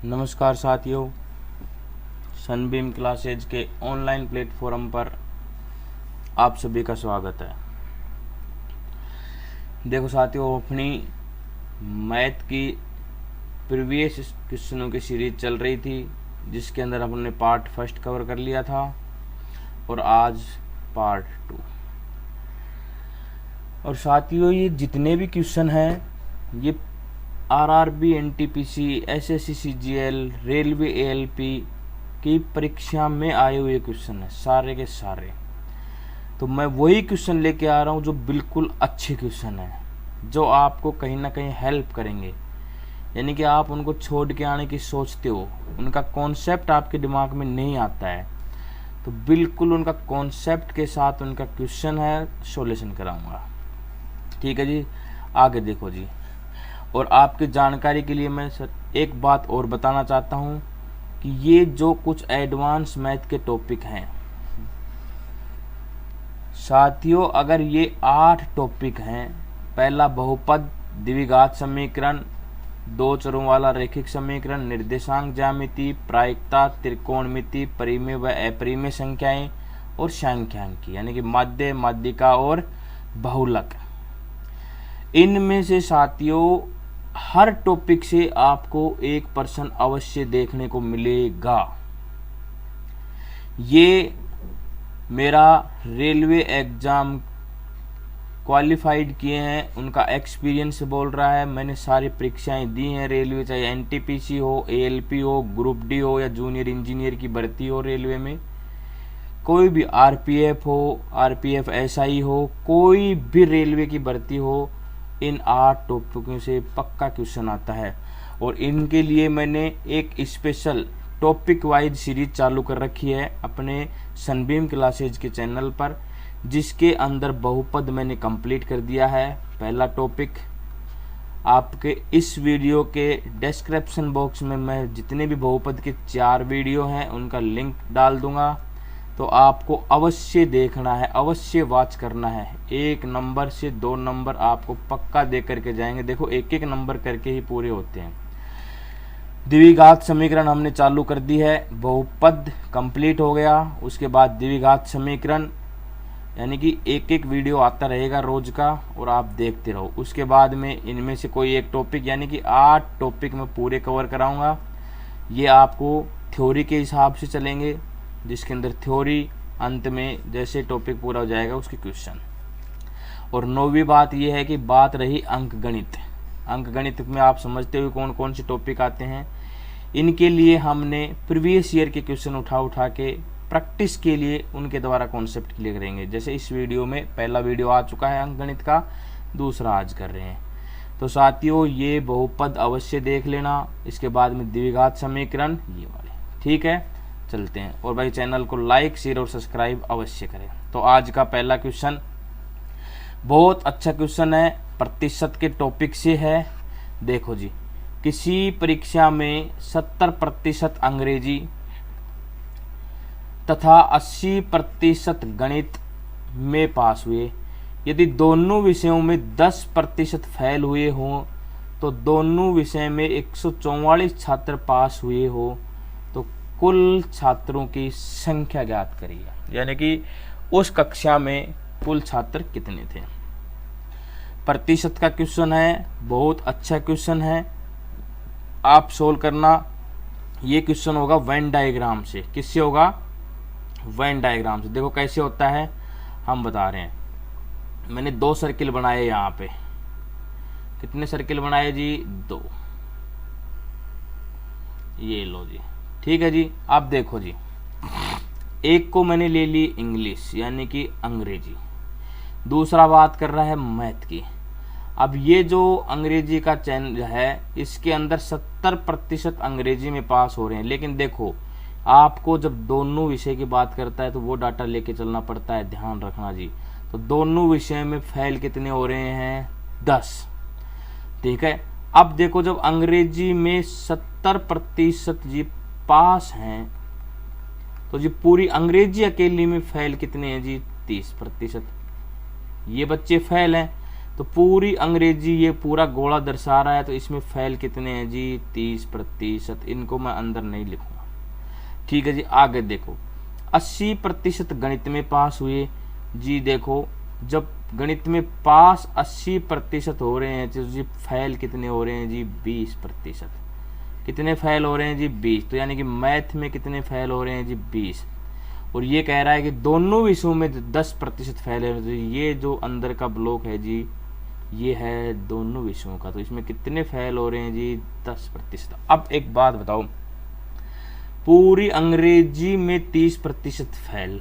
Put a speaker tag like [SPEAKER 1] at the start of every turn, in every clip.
[SPEAKER 1] नमस्कार साथियों, Sunbeam classes के ऑनलाइन प्लेटफॉर्म पर आप सभी का स्वागत है। देखो साथियों, अपनी मैथ की प्रीवियस क्वेश्चनों की सीरीज चल रही थी, जिसके अंदर हमने पार्ट फर्स्ट कवर कर लिया था और आज पार्ट 2। और साथियों, ये जितने भी क्वेश्चन हैं ये RRB, NTPC, SSC CGL, railway ALP की परीक्षा में आए हुए क्वेश्चन हैं, सारे के सारे। तो मैं वही क्वेश्चन लेके आ रहा हूँ जो बिल्कुल अच्छे क्वेश्चन हैं, जो आपको कहीं ना कहीं हेल्प करेंगे। यानी कि आप उनको छोड़ के आने की सोचते हो, उनका कॉन्सेप्ट आपके दिमाग में नहीं आता है, तो बिल्कुल उनका कॉन्सेप्ट के साथ उनका क्वेश्चन है, सॉल्यूशन कराऊंगा। ठीक है जी, आगे देखो जी। और आपकी जानकारी के लिए मैं सर एक बात और बताना चाहता हूँ कि ये जो कुछ एडवांस मैथ के टॉपिक हैं साथियों, अगर ये 8 टॉपिक हैं, पहला बहुपद, द्विघात समीकरण, दो चरों वाला रैखिक समीकरण, निर्देशांक ज्यामिति, प्रायिकता, त्रिकोणमिति, परिमेय व अपरिमेय संख्याएं और सांख्यिकी, यानी कि माध्य, माध्यिका और बहुलक। इनमें से साथियों हर टॉपिक से आपको एक पर्सन अवश्य देखने को मिलेगा। ये मेरा रेलवे एग्जाम क्वालिफाइड किए हैं उनका एक्सपीरियंस बोल रहा है। मैंने सारी परीक्षाएं दी हैं रेलवे, चाहे एनटीपीसी हो, एएलपी हो, ग्रुप डी हो या जूनियर इंजीनियर की भर्ती हो रेलवे में, कोई भी आरपीएफ हो, आरपीएफ एसआई हो, कोई भी रेलवे की भर्ती हो, इन 8 टॉपिकों से पक्का क्वेश्चन आता है। और इनके लिए मैंने एक स्पेशल टॉपिक वाइज सीरीज चालू कर रखी है अपने सनबीम क्लासेज के चैनल पर, जिसके अंदर बहुपद मैंने कंप्लीट कर दिया है। पहला टॉपिक आपके इस वीडियो के डिस्क्रिप्शन बॉक्स में मैं जितने भी बहुपद के 4 वीडियो हैं उनका लिंक डाल दूंगा, तो आपको अवश्य देखना है, अवश्य वॉच करना है। 1 नंबर से 2 नंबर आपको पक्का दे करके जाएंगे। देखो, एक एक नंबर करके ही पूरे होते हैं। द्विघात समीकरण हमने चालू कर दी है, बहुपद कंप्लीट हो गया, उसके बाद द्विघात समीकरण, यानी कि एक एक वीडियो आता रहेगा रोज का और आप देखते रहो। उसके बाद में इनमें से कोई एक टॉपिक, यानी कि 8 टॉपिक मैं पूरे कवर कराऊंगा। ये आपको थ्योरी के हिसाब से चलेंगे, जिसके अंदर थ्योरी, अंत में जैसे टॉपिक पूरा हो जाएगा उसके क्वेश्चन। और 9वीं बात यह है कि बात रही अंक गणित। अंक गणित में आप समझते हो कौन कौन से टॉपिक आते हैं। इनके लिए हमने प्रीवियस ईयर के क्वेश्चन उठा के प्रैक्टिस के लिए उनके द्वारा कॉन्सेप्ट क्लियर करेंगे। जैसे इस वीडियो में पहला वीडियो आ चुका है अंक गणित का, दूसरा आज कर रहे हैं। तो साथियों, ये बहुपद अवश्य देख लेना, इसके बाद में द्विघात समीकरण ये वाले। ठीक है, चलते हैं। और भाई चैनल को लाइक, शेयर और सब्सक्राइब अवश्य करें। तो आज का पहला क्वेश्चन बहुत अच्छा क्वेश्चन है, प्रतिशत के टॉपिक से है। देखो जी, किसी परीक्षा में 70% अंग्रेजी तथा 80% गणित में पास हुए। यदि दोनों विषयों में 10% फेल हुए हों तो दोनों विषय में 144 छात्र पास हुए हो, तो कुल छात्रों की संख्या ज्ञात करिए। यानी कि उस कक्षा में कुल छात्र कितने थे। प्रतिशत का क्वेश्चन है, बहुत अच्छा क्वेश्चन है, आप सोल्व करना। ये क्वेश्चन होगा वेन डायग्राम से। किससे होगा? वेन डायग्राम से। देखो कैसे होता है, हम बता रहे हैं। मैंने 2 सर्किल बनाए यहाँ पे। कितने सर्किल बनाए जी? 2। ये लो जी, ठीक है जी। अब देखो जी, एक को मैंने ले ली इंग्लिश, यानी कि अंग्रेजी, दूसरा बात कर रहा है मैथ की। अब ये जो अंग्रेजी का चैनल है, इसके अंदर 70% अंग्रेजी में पास हो रहे हैं। लेकिन देखो, आपको जब दोनों विषय की बात करता है तो वो डाटा लेके चलना पड़ता है, ध्यान रखना जी। तो दोनों विषय में फेल कितने हो रहे हैं? 10। ठीक है। अब देखो, जब अंग्रेजी में 70% जी पास हैं, तो जी पूरी अंग्रेजी अकेली में फेल कितने हैं जी? 30%। ये बच्चे फेल हैं। तो पूरी अंग्रेजी ये पूरा गोला दर्शा रहा है, तो इसमें फेल कितने हैं जी 30%। इनको मैं अंदर नहीं लिखूंगा, ठीक है जी। आगे देखो 80% गणित में पास हुए जी। देखो जब गणित में पास 80% हो रहे हैं तो जी फेल कितने हो रहे हैं जी 20%। कितने फेल हो रहे हैं जी 20। तो यानी कि मैथ में कितने फेल हो रहे हैं जी 20। और ये कह रहा है कि दोनों विषयों में 10% फेल है। तो ये जो अंदर का ब्लॉक है जी ये है दोनों विषयों का। तो इसमें कितने फेल हो रहे हैं जी 10%। अब एक बात बताओ, पूरी अंग्रेजी में 30% फेल,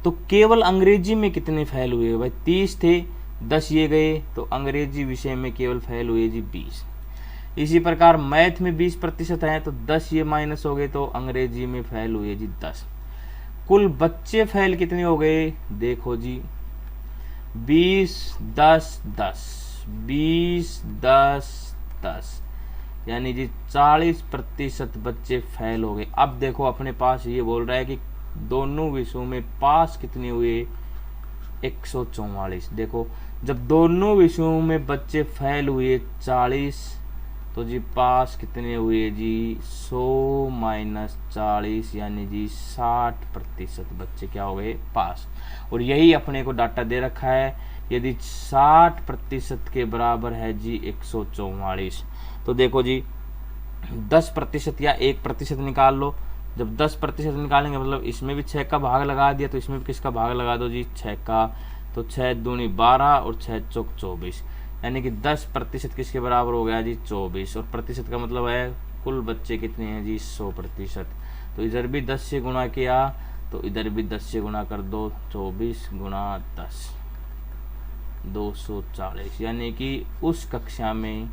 [SPEAKER 1] तो केवल अंग्रेजी में कितने फेल हुए भाई 30 थे, 10 ये गए, तो अंग्रेजी विषय में केवल फेल हुए जी 20। इसी प्रकार मैथ में 20% है, तो 10 ये माइनस हो गए, तो अंग्रेजी में फेल हुए जी 10। कुल बच्चे फेल कितने हो गए देखो जी 20 10 10 20 10 10, यानी जी 40% बच्चे फेल हो गए। अब देखो अपने पास ये बोल रहा है कि दोनों विषयों में पास कितने हुए 144। देखो जब दोनों विषयों में बच्चे फेल हुए 40, तो जी पास कितने हुए जी 100 माइनस 40, यानी जी 60% बच्चे क्या हो गए पास। और यही अपने को डाटा दे रखा है, यदि 60% के बराबर है जी 144, तो देखो जी 10% या 1% निकाल लो। जब 10% निकालेंगे मतलब इसमें भी 6 का भाग लगा दिया, तो इसमें भी किसका भाग लगा दो जी 6 का। तो 6 दूनी 12 और 6 चौक 24, यानी कि 10% किसके बराबर हो गया जी 24। और प्रतिशत का मतलब है कुल बच्चे कितने हैं जी 100%। तो इधर भी 10 से गुणा किया, तो इधर भी 10 से गुणा कर दो, 24 गुणा 10 240, यानी कि उस कक्षा में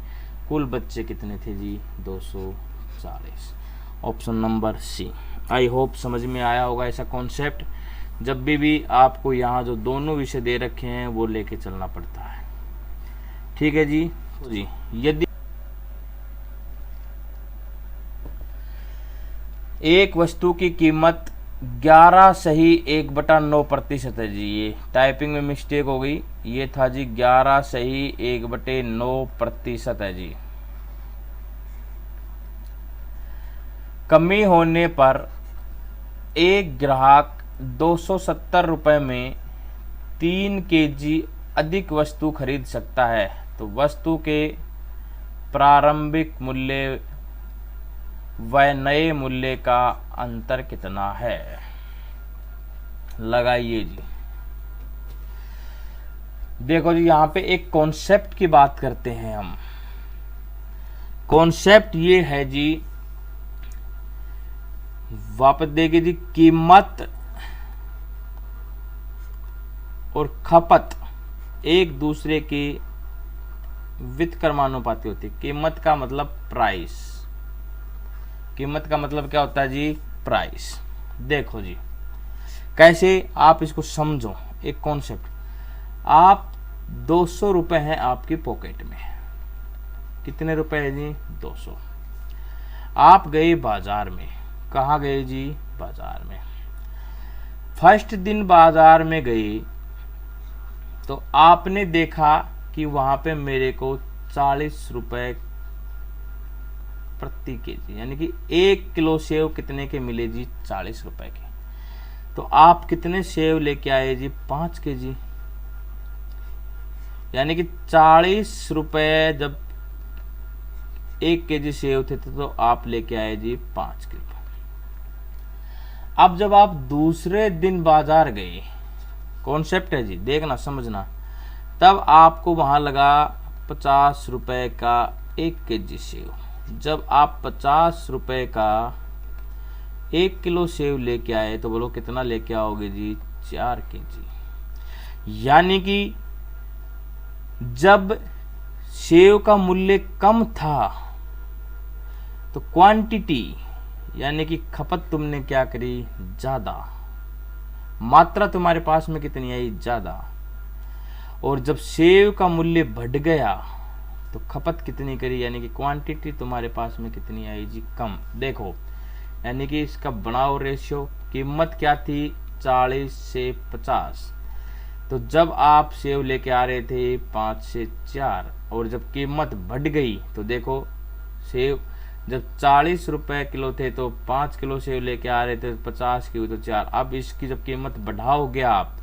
[SPEAKER 1] कुल बच्चे कितने थे जी 240। Option number C. I hope समझ में आया होगा ऐसा कॉन्सेप्ट। जब भी आपको यहाँ जो दोनों विषय दे रखे हैं वो लेके चलना पड़ता है, ठीक है जी। तो जी यदि एक वस्तु की कीमत 11 सही 1/9% है जी, ये टाइपिंग में मिस्टेक हो गई, ये था जी 11 सही 1/9% है जी। कमी होने पर एक ग्राहक 270 रुपये में 3 kg अधिक वस्तु खरीद सकता है, तो वस्तु के प्रारंभिक मूल्य व नए मूल्य का अंतर कितना है, लगाइए जी। देखो जी यहाँ पे एक कॉन्सेप्ट की बात करते हैं हम। कॉन्सेप्ट ये है जी, वापस देखिए जी, कीमत और खपत एक दूसरे के व्युत्क्रमानुपाती होती है। कीमत का मतलब प्राइस, कीमत का मतलब क्या होता है जी प्राइस। देखो जी कैसे आप इसको समझो, एक कॉन्सेप्ट। आप 200 रुपये हैं आपकी पॉकेट में, कितने रुपए है जी 200। आप गए बाजार में, कहाँ गए जी बाजार में। फर्स्ट दिन बाजार में गए तो आपने देखा कि वहां पे मेरे को 40 रुपए प्रति केजी, यानी कि 1 किलो सेव कितने के मिले जी 40 रुपए के। तो आप कितने सेव लेके आए जी 5 केजी, यानी कि 40 रुपए जब 1 केजी सेव थे तो आप लेके आए जी 5 किलो। अब जब आप दूसरे दिन बाजार गए, कॉन्सेप्ट है जी देखना समझना, तब आपको वहां लगा 50 रुपए का 1 केजी सेव। जब आप 50 रुपए का 1 किलो सेव लेके आए तो बोलो कितना लेके आओगे जी 4 केजी। यानी कि जब सेव का मूल्य कम था तो क्वांटिटी यानी कि खपत तुमने क्या करी ज्यादा, मात्रा तुम्हारे पास में कितनी आई ज्यादा। और जब सेव का मूल्य बढ़ गया तो खपत कितनी करी, यानी कि क्वांटिटी तुम्हारे पास में कितनी आई जी कम। देखो यानी कि इसका बनाओ रेशियो, कीमत क्या थी 40 से 50, तो जब आप सेव लेके आ रहे थे 5 से 4 और जब कीमत बढ़ गई तो देखो सेव जब 40 रुपए किलो थे तो 5 किलो सेव लेके आ रहे थे, 50 की हुई तो 4। अब इसकी जब कीमत बढ़ाओगे आप,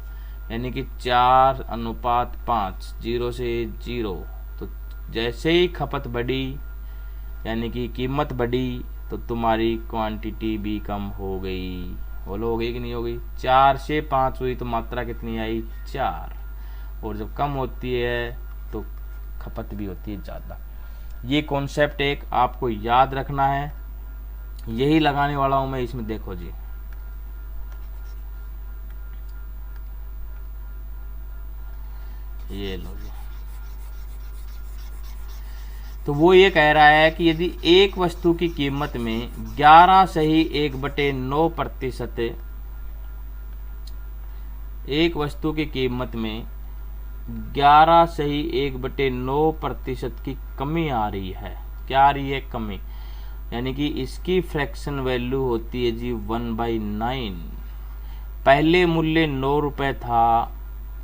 [SPEAKER 1] यानी कि 4:5, 0 से 0, तो जैसे ही खपत बढ़ी यानी कि कीमत बढ़ी तो तुम्हारी क्वांटिटी भी कम हो गई। बोलो हो गई कि नहीं हो गई? 4 से 5 हुई तो मात्रा कितनी आई? 4। और जब कम होती है तो खपत भी होती है ज़्यादा। ये कॉन्सेप्ट एक आपको याद रखना है, यही लगाने वाला हूं मैं इसमें। देखो जी, ये लो जी। तो वो ये कह रहा है कि यदि एक वस्तु की कीमत में 11 सही 1/9%, एक वस्तु की कीमत में 11 सही 1/9% की कमी आ रही है। क्या आ रही है? कमी। यानी कि इसकी फ्रैक्शन वैल्यू होती है जी 1/9। पहले मूल्य 9 रुपए था,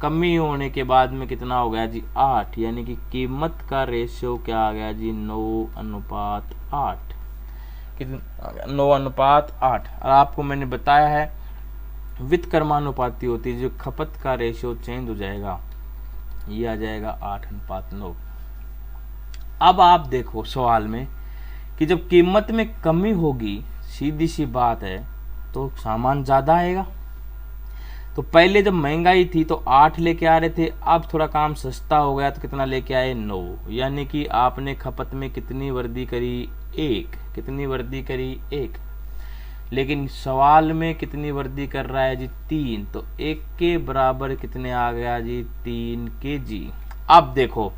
[SPEAKER 1] कमी होने के बाद में कितना हो गया जी? 8। यानी कि कीमत का रेशियो क्या आ गया जी? 9:8। कितना आ गया? 9:8। और आपको मैंने बताया है व्युत्क्रमानुपाती होती है, जो खपत का रेशियो चेंज हो जाएगा, ये आ जाएगा 8:9। अब आप देखो सवाल में कि जब कीमत में कमी होगी, सीधी सी बात है, तो सामान ज्यादा आएगा। तो पहले जब महंगाई थी तो 8 लेके आ रहे थे, अब थोड़ा काम सस्ता हो गया तो कितना लेके आए? 9। यानी कि आपने खपत में कितनी वृद्धि करी? 1। कितनी वृद्धि करी? 1। लेकिन सवाल में कितनी वृद्धि कर रहा है जी? 3। तो 1 के बराबर कितने आ गया जी? 3 kg। अब देखो,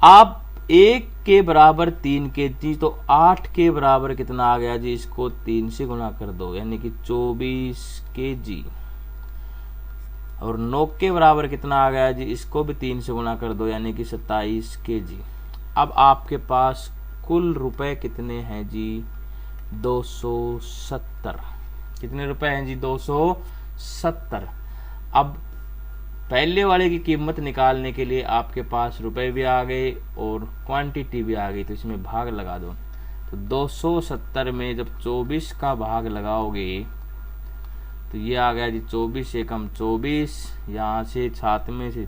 [SPEAKER 1] आप 1 के बराबर 3 kg, तो 8 के बराबर कितना आ गया जी? इसको 3 से गुणा कर दो, यानी कि 24 kg। और 9 के बराबर कितना आ गया जी? इसको भी 3 से गुणा कर दो, यानी कि 27 kg। अब आपके पास कुल रुपए कितने हैं जी? 270। कितने रुपए हैं जी? 270। अब पहले वाले की कीमत निकालने के लिए आपके पास रुपए भी आ गए और क्वांटिटी भी आ गई, तो इसमें भाग लगा दो। तो 270 में जब 24 का भाग लगाओगे तो ये आ गया जी 24 से कम 24, यहाँ से 7 में से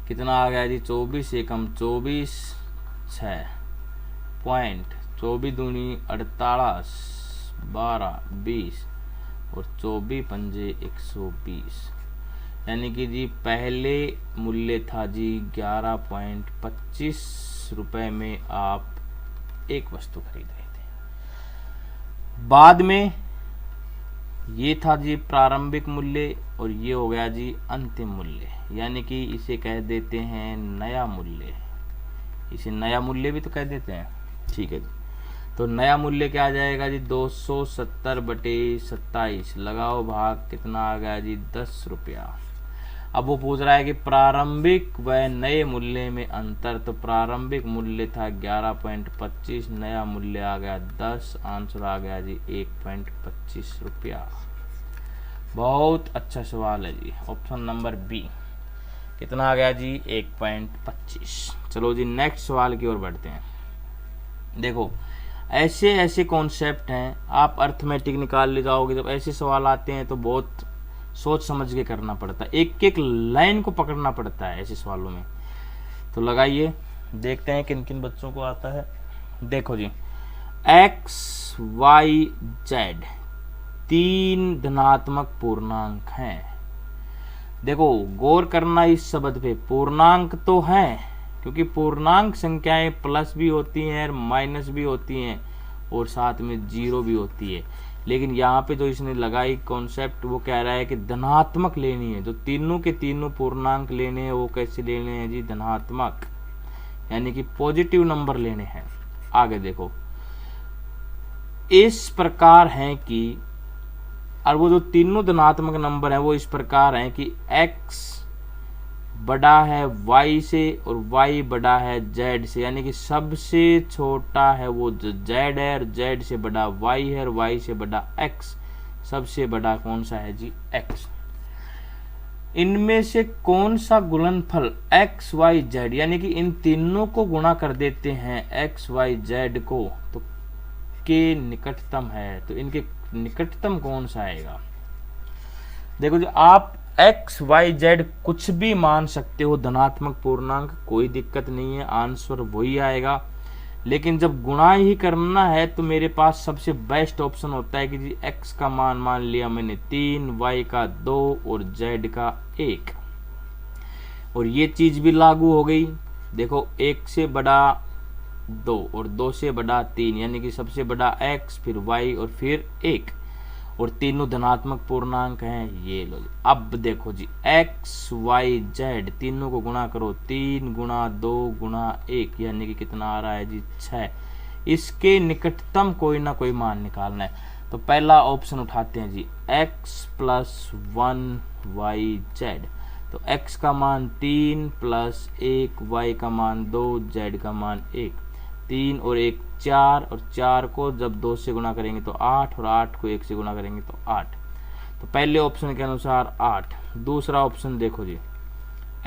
[SPEAKER 1] कितना आ गया जी? 24 से कम 24, 6 पॉइंट, 24 दूनी 48, 12, 20 और 24 पंजे 120। यानी कि जी पहले मूल्य था जी 11.25 रुपए में आप एक वस्तु खरीद रहे थे। बाद में ये था जी प्रारंभिक मूल्य और ये हो गया जी अंतिम मूल्य, यानी कि इसे कह देते हैं नया मूल्य। इसे नया मूल्य भी तो कह देते हैं, ठीक है जी। तो नया मूल्य क्या आ जाएगा जी? 270/27 लगाओ भाग, कितना आ गया जी? 10 रुपया। अब वो पूछ रहा है कि प्रारंभिक व नए मूल्य में अंतर। तो प्रारंभिक मूल्य था 11.25, नया मूल्य आ गया 10, आंसर आ गया जी 1.25 रुपया। बहुत अच्छा सवाल है जी, ऑप्शन नंबर बी। कितना आ गया जी? 1.25। चलो जी नेक्स्ट सवाल की ओर बढ़ते हैं। देखो ऐसे ऐसे कॉन्सेप्ट हैं, आप अर्थमेटिक निकाल ले जाओगे। जब ऐसे सवाल आते हैं तो बहुत सोच समझ के करना पड़ता है, एक एक लाइन को पकड़ना पड़ता है ऐसे सवालों में। तो लगाइए, देखते हैं किन किन बच्चों को आता है। देखो जी, x, y, z 3 धनात्मक पूर्णांक हैं। देखो गौर करना इस शब्द पे, पूर्णांक तो हैं, क्योंकि पूर्णांक संख्याएं प्लस भी होती हैं माइनस भी होती हैं और साथ में 0 भी होती है। लेकिन यहाँ पे जो इसने लगाई कॉन्सेप्ट, वो कह रहा है कि धनात्मक लेनी है। जो तीनों के तीनों पूर्णांक लेने हैं वो कैसे लेने हैं जी? धनात्मक, यानी कि पॉजिटिव नंबर लेने हैं। आगे देखो, इस प्रकार है कि, और वो जो तीनों धनात्मक नंबर है वो इस प्रकार हैं कि x बड़ा है y से और y बड़ा है z से, यानी कि सबसे छोटा है वो z है और z से बड़ा y है और y से बड़ा x। सबसे बड़ा कौन सा है जी? x। इनमें से कौन सा गुणनफल एक्स वाई जेड यानी कि इन तीनों को गुणा कर देते हैं एक्स वाई जेड को तो के निकटतम है, तो इनके निकटतम कौन सा आएगा। देखो जी, आप एक्स वाई जेड कुछ भी मान सकते हो, धनात्मक पूर्णांक, कोई दिक्कत नहीं है, आंसर वही आएगा। लेकिन जब गुणा ही करना है तो मेरे पास सबसे बेस्ट ऑप्शन होता है कि जी x का मान लिया मैंने 3, y का 2 और z का 1, और ये चीज भी लागू हो गई। देखो 1 से बड़ा 2 और 2 से बड़ा 3 यानी कि सबसे बड़ा x, फिर y और फिर 1, और तीनों धनात्मक पूर्णांक हैं। ये लो, अब देखो जी x y z तीनों को गुणा करो, 3 गुणा 2 गुणा 1 यानी कि कितना आ रहा है जी 6। इसके निकटतम कोई ना कोई मान निकालना है, तो पहला ऑप्शन उठाते हैं जी x प्लस 1 y z, तो x का मान 3 प्लस 1 y का मान 2 z का मान 1, 3 और 1 4, और 4 को जब 2 से गुणा करेंगे तो 8, और 8 को 1 से गुणा करेंगे तो 8। तो पहले ऑप्शन के अनुसार 8। दूसरा ऑप्शन देखो जी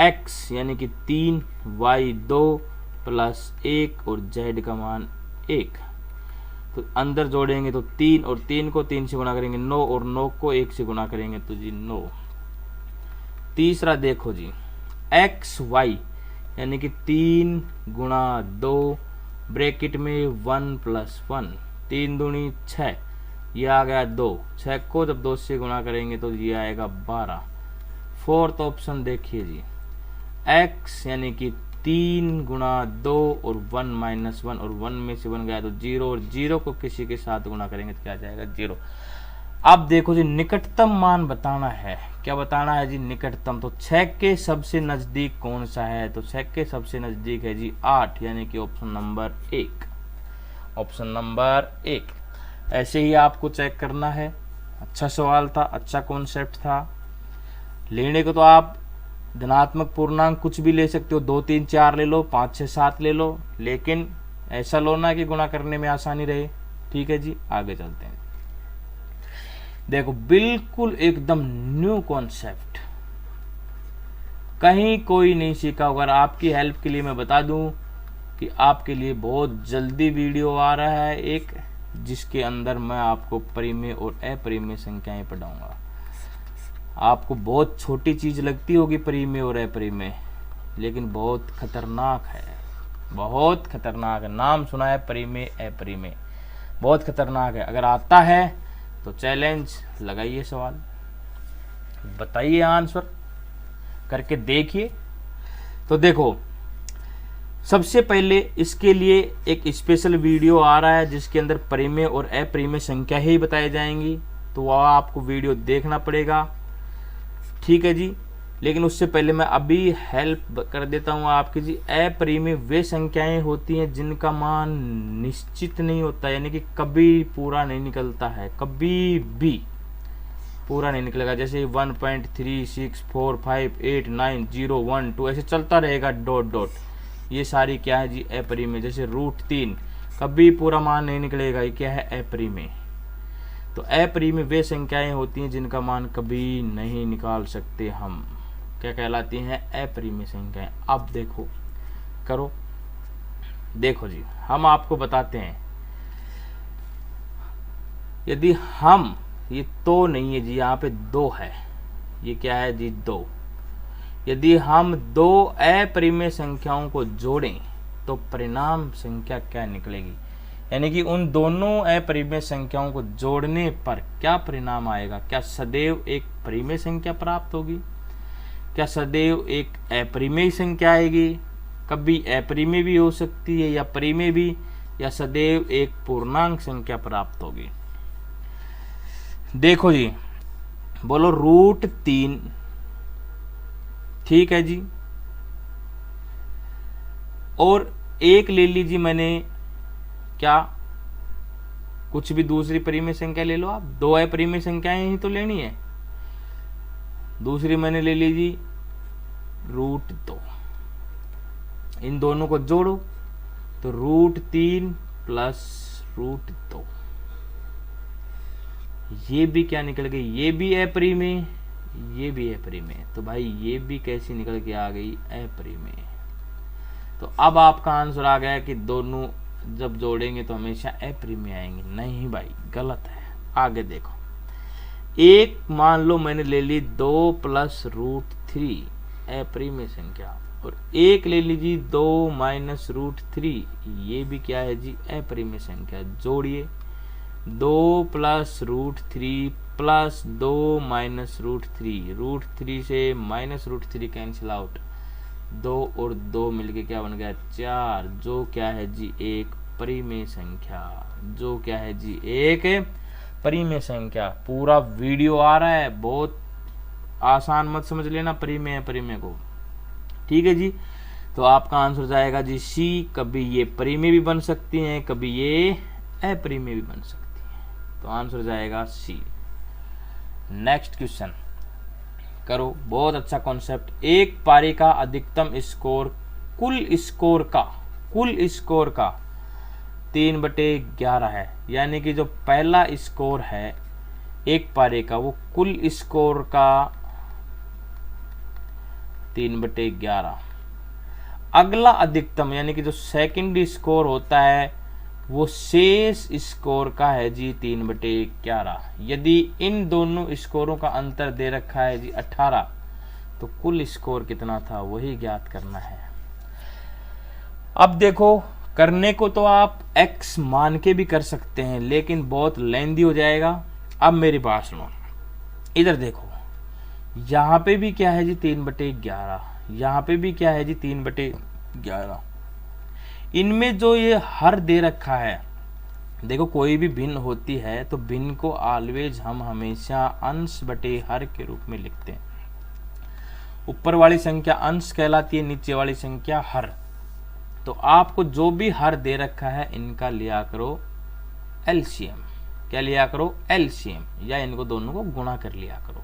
[SPEAKER 1] x यानी कि 3 y 2 प्लस 1 और z का मान 1, तो अंदर जोड़ेंगे तो 3, और 3 को 3 से गुणा करेंगे 9, और 9 को 1 से गुणा करेंगे तो जी 9। तीसरा देखो जी x y यानी कि 3 गुणा 2 ब्रैकेट में 1 प्लस 1, 3 दूनी 6, ये आ गया 2, 6 को जब 2 से गुणा करेंगे तो ये आएगा 12। फोर्थ ऑप्शन देखिए जी x यानी कि 3 गुणा 2 और 1 माइनस 1, और 1 में से 1 गया तो 0, और 0 को किसी के साथ गुणा करेंगे तो क्या जाएगा 0। अब देखो जी निकटतम मान बताना है, क्या बताना है जी निकटतम, तो 6 के सबसे नजदीक कौन सा है, तो 6 के सबसे नजदीक है जी 8 यानी कि ऑप्शन नंबर 1, ऑप्शन नंबर 1। ऐसे ही आपको चेक करना है। अच्छा सवाल था, अच्छा कॉन्सेप्ट था। लेने को तो आप धनात्मक पूर्णांक कुछ भी ले सकते हो, 2 3 4 ले लो, 5 6 7 ले लो, लेकिन ऐसा लो ना कि गुणा करने में आसानी रहे। ठीक है जी, आगे चलते हैं। देखो बिल्कुल एकदम न्यू कॉन्सेप्ट, कहीं कोई नहीं सीखा। अगर आपकी हेल्प के लिए मैं बता दूं कि आपके लिए बहुत जल्दी वीडियो आ रहा है एक, जिसके अंदर मैं आपको परिमेय और अपरिमेय संख्याएं पढ़ाऊंगा। आपको बहुत छोटी चीज लगती होगी परिमेय और अपरिमेय, लेकिन बहुत खतरनाक है, बहुत खतरनाक है। नाम सुना है परिमेय अपरिमेय, बहुत खतरनाक है। अगर आता है तो चैलेंज लगाइए, सवाल बताइए, आंसर करके देखिए। तो देखो सबसे पहले इसके लिए एक स्पेशल वीडियो आ रहा है जिसके अंदर परिमेय और अपरिमेय संख्या ही बताई जाएंगी, तो वह आपको वीडियो देखना पड़ेगा। ठीक है जी, लेकिन उससे पहले मैं अभी हेल्प कर देता हूँ आपकी जी। अपरिमेय वे संख्याएं होती हैं जिनका मान निश्चित नहीं होता, यानी कि कभी पूरा नहीं निकलता है, कभी भी पूरा नहीं निकलेगा। जैसे 1.3645 9 0 1 2 ऐसे चलता रहेगा डॉट डॉट, ये सारी क्या है जी अपरिमेय। जैसे √3 कभी पूरा मान नहीं निकलेगा, ये क्या है अपरिमेय। तो अपरिमेय वे संख्याएं होती हैं जिनका मान कभी नहीं निकाल सकते हम, क्या कहलाती हैं अपरिमेय संख्याएं। अब देखो करो, देखो जी हम आपको बताते हैं, यदि हम, ये तो नहीं है जी, यहाँ पे 2 है, ये क्या है जी 2। यदि हम 2 अपरिमेय संख्याओं को जोड़ें तो परिणाम संख्या क्या निकलेगी, यानी कि उन दोनों अपरिमेय संख्याओं को जोड़ने पर क्या परिणाम आएगा। क्या सदैव एक परिमेय संख्या प्राप्त होगी, क्या सदैव एक अपरिमेय संख्या आएगी, कभी अपरिमेय भी हो सकती है या परिमेय भी, या सदैव एक पूर्णांक संख्या प्राप्त होगी। देखो जी, बोलो √3, ठीक है जी, और एक ले लीजिए मैंने, क्या कुछ भी दूसरी परिमेय संख्या ले लो आप, 2 अपरिमेय संख्याएं ही तो लेनी है। दूसरी मैंने ले लीजिए √2, इन दोनों को जोड़ो तो √3 प्लस √2, ये भी क्या निकल गई, ये भी अपरिमेय, ये भी अप्रिमेय, तो भाई ये भी कैसी निकल के आ गई, अप्रिमेय। तो अब आपका आंसर आ गया कि दोनों जब जोड़ेंगे तो हमेशा अप्रिमेय आएंगे। नहीं भाई, गलत है। आगे देखो, एक मान लो मैंने ले ली 2 + √3 अप्रिमेय संख्या, और एक ले लीजिए 2 - √3, ये भी क्या है जी, अप्रिमेय संख्या। जोड़िए 2 + √3 प्लस 2 - √3, √3 से -√3 कैंसिल आउट, 2 और 2 मिलके क्या बन गया, 4, जो क्या है जी एक परिमेय संख्या, जो क्या है जी एक परिमेय संख्या। पूरा वीडियो आ रहा है, बहुत आसान मत समझ लेना परिमेय परिमेय को, ठीक है जी। तो आपका आंसर जाएगा जी सी। कभी ये परिमेय भी बन सकती हैं, कभी ये अपरिमेय भी बन सकती हैं, तो आंसर जाएगा सी। नेक्स्ट क्वेश्चन करो, बहुत अच्छा कॉन्सेप्ट। एक पारी का अधिकतम स्कोर कुल स्कोर का 3/11 है, यानी कि जो पहला स्कोर है एक पारी का वो कुल स्कोर का 3/11। अगला अधिकतम यानी कि जो सेकंड स्कोर होता है वो शेष स्कोर का है जी 3/11। यदि इन दोनों स्कोरों का अंतर दे रखा है जी 18, तो कुल स्कोर कितना था वही ज्ञात करना है। अब देखो, करने को तो आप x मान के भी कर सकते हैं, लेकिन बहुत लेंदी हो जाएगा। अब मेरी बात सुनो, इधर देखो, यहाँ पे भी क्या है जी 3/11, यहाँ पे भी क्या है जी 3/11। इनमें जो ये हर दे रखा है, देखो कोई भी भिन्न होती है तो भिन्न को ऑलवेज हम हमेशा अंश बटे हर के रूप में लिखते हैं। ऊपर वाली संख्या अंश कहलाती है, नीचे वाली संख्या हर। तो आपको जो भी हर दे रखा है इनका लिया करो एलसीएम। क्या लिया करो, एलसीएम, या इनको दोनों को गुणा कर लिया करो।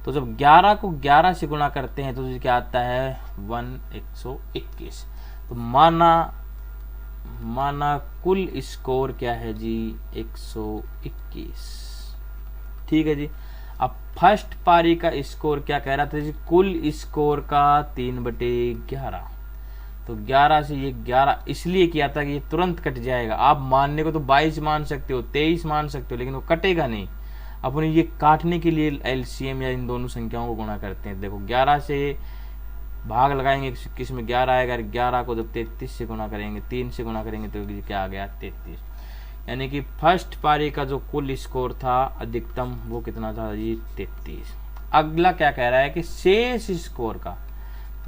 [SPEAKER 1] तो जब 11 को 11 से गुणा करते हैं तो क्या आता है 121। तो माना कुल स्कोर क्या है जी 121, ठीक है जी। अब फर्स्ट पारी का स्कोर क्या कह रहा था जी, कुल स्कोर का 3/11। तो 11 से ये 11 इसलिए किया था कि ये तुरंत कट जाएगा। आप मानने को तो 22 मान सकते हो, 23 मान सकते हो, लेकिन वो कटेगा नहीं। अपने ये काटने के लिए एलसीएम या इन दोनों संख्याओं को गुणा करते हैं। देखो 11 से भाग लगाएंगे, किस में 11 आएगा, 11 को जब 33 से गुणा करेंगे, 3 से गुणा करेंगे तो क्या आ गया 33। यानी कि फर्स्ट पारी का जो कुल स्कोर था अधिकतम वो कितना था जी 33। अगला क्या कह रहा है कि शेष स्कोर का,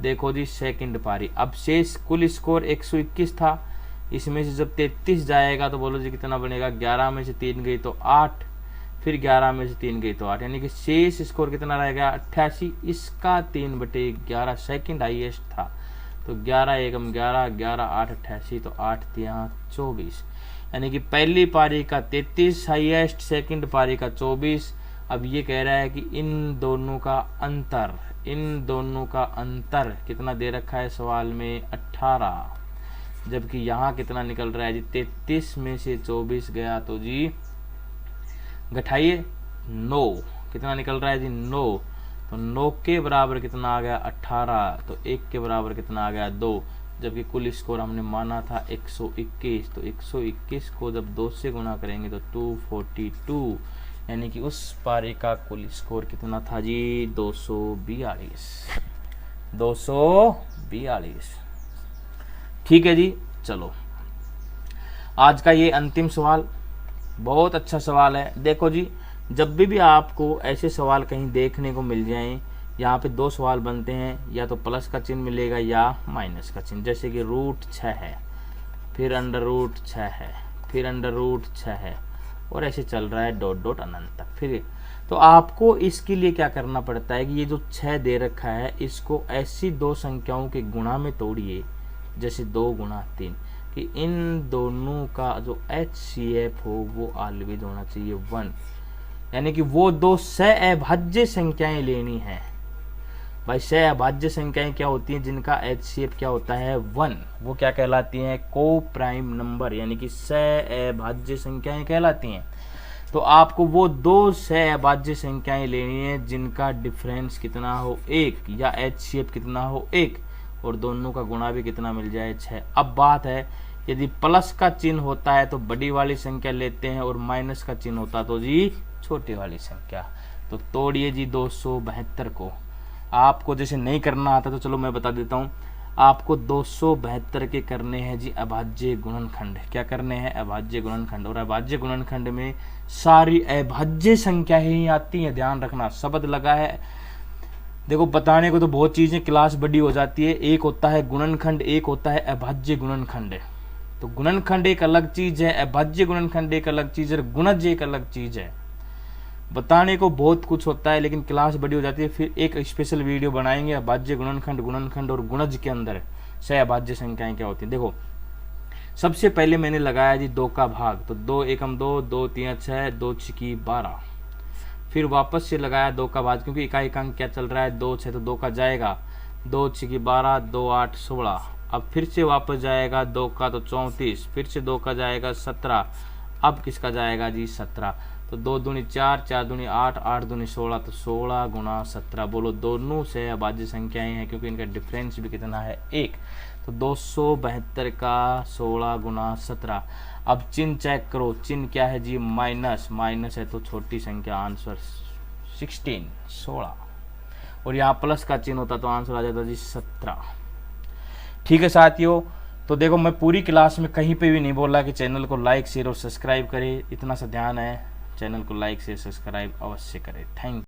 [SPEAKER 1] देखो जी सेकंड पारी। अब शेष कुल स्कोर 121 था, इसमें से जब 33 जाएगा तो बोलो जी कितना बनेगा, 11 में से 3 गई तो 8, फिर 11 में से 3 गई तो 8, यानी कि शेष स्कोर कितना रहेगा 88। इसका 3/11 सेकंड हाईएस्ट था। तो 11 एकम 11, 11 8 88, तो 8 यहाँ 24, यानी कि पहली पारी का 33 हाईएस्ट, सेकंड पारी का 24। अब ये कह रहा है कि इन दोनों का अंतर कितना दे रखा है सवाल में 18, जबकि यहाँ कितना निकल रहा है जी 33 में से 24 गया तो जी घटाइए 9, कितना निकल रहा है जी 9। तो 9 के बराबर कितना आ गया 18, तो 1 के बराबर कितना आ गया 2, जबकि कुल स्कोर हमने माना था 121। तो 121 को जब 2 से गुणा करेंगे तो 242, यानी कि उस पारी का कुल स्कोर कितना था जी 242। ठीक है जी। चलो आज का ये अंतिम सवाल बहुत अच्छा सवाल है। देखो जी, जब भी आपको ऐसे सवाल कहीं देखने को मिल जाएं, यहाँ पे 2 सवाल बनते हैं, या तो प्लस का चिन्ह मिलेगा या माइनस का चिन्ह। जैसे कि √6 है, फिर √6 है, फिर √6 है, और ऐसे चल रहा है डॉट अनंत तक। फिर तो आपको इसके लिए क्या करना पड़ता है कि ये जो 6 दे रखा है इसको ऐसी 2 संख्याओं के गुणा में तोड़िए, जैसे 2 × 3, कि इन दोनों का जो HCF हो वो ऑलवेज होना चाहिए 1, यानी कि वो 2 सहअभाज्य संख्याएं लेनी है। भाई सहअभाज्य संख्याएं क्या होती हैं, जिनका HCF क्या होता है 1, वो क्या कहलाती हैं, को प्राइम नंबर, यानी कि सहअभाज्य संख्याएं कहलाती हैं। तो आपको वो दो सह अभाज्य संख्याएं लेनी है जिनका डिफरेंस कितना हो 1 या HCF कितना हो 1 और दोनों का गुणा भी कितना मिल जाए 6। अब बात है यदि प्लस का चिन्ह होता है तो बड़ी वाली संख्या लेते हैं और माइनस का चिन्ह होता तो जी छोटी वाली संख्या। तो तोड़िए जी 272 को। आपको जैसे नहीं करना आता तो चलो मैं बता देता हूँ, आपको 272 के करने हैं जी अभाज्य गुणनखंड। क्या करने हैं? अभाज्य गुणनखंड। और अभाज्य गुणनखंड में सारी अभाज्य संख्या ही आती है, ध्यान रखना शब्द लगा है। देखो बताने को तो बहुत चीजें, क्लास बड़ी हो जाती है। एक होता है गुणनखंड, एक होता है अभाज्य गुणनखंड। तो गुणनखंड एक अलग चीज है, अभाज्य गुणनखंड एक अलग चीज है, गुणज एक अलग चीज है। बताने को बहुत कुछ होता है लेकिन क्लास बड़ी हो जाती है। फिर एक स्पेशल वीडियो बनाएंगे अभाज्य गुणनखंड, गुणनखंड और गुणज के अंदर सह अभाज्य संख्याएं क्या होती है। देखो सबसे पहले मैंने लगाया जी 2 का भाग, तो 2 एकम 2, 2 3 6, 2 छिकी 12। फिर वापस से लगाया 2 का भाग, क्योंकि इकाई अंक क्या चल रहा है 2 6, तो 2 का जाएगा, 2 छिकी 12, 2 8 16। अब फिर से वापस जाएगा 2 का तो 34, फिर से 2 का जाएगा 17। अब किसका जाएगा जी 17। तो 2 दूनी 4, 4 दूनी 8, 8 दूनी 16, तो 16 गुणा 17। बोलो दोनों से अभाज्य संख्याएं हैं क्योंकि इनका डिफरेंस भी कितना है 1। तो 272 का 16 गुणा 17। अब चिन्ह चेक करो, चिन्ह क्या है जी माइनस, माइनस है तो छोटी संख्या, आंसर 16। और यहाँ प्लस का चिन्ह होता तो आंसर आ जाता जी 17। ठीक है साथियों, तो देखो मैं पूरी क्लास में कहीं पे भी नहीं बोला कि चैनल को लाइक शेयर और सब्सक्राइब करें, इतना सा ध्यान है, चैनल को लाइक शेयर सब्सक्राइब अवश्य करें। Thank you.